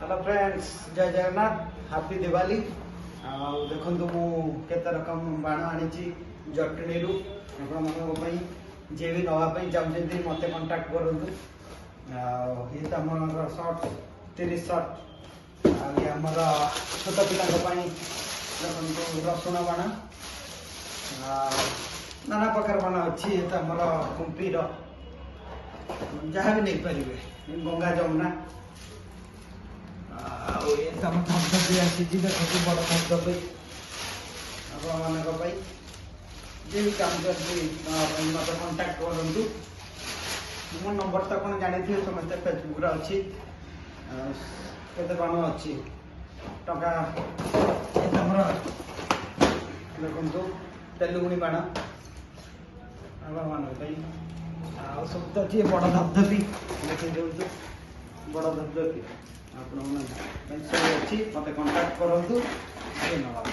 Hello friends, जय Jagannath, happy Diwali. देखो मु केते रकम बाण आनी जटणी रू आप जे भी नापी चाहते मत कंटाक्ट करूँ। ये तो आम सर्ट 30 सर्ट आमर छोट पिला देखो रसुण बाण नाना प्रकार बाण अच्छी। ये तो आमर कुंपीर जहाँ भी नहीं पारे गंगा जमुना धबधबी आसी देखो बड़ धबधबी आप जे भी काम करते मत कंटाक्ट करूँ। मो नंबर तो आप जानी समस्त फेसबुक अच्छी केते बाण अच्छी टका देखो तेलुगुणी बाण आप सब तो अच्छी बड़ धबधबी देखिए दिखाँ बड़ धबधबी आप अच्छी मत कंटाक्ट करूँ। धन्यवाद।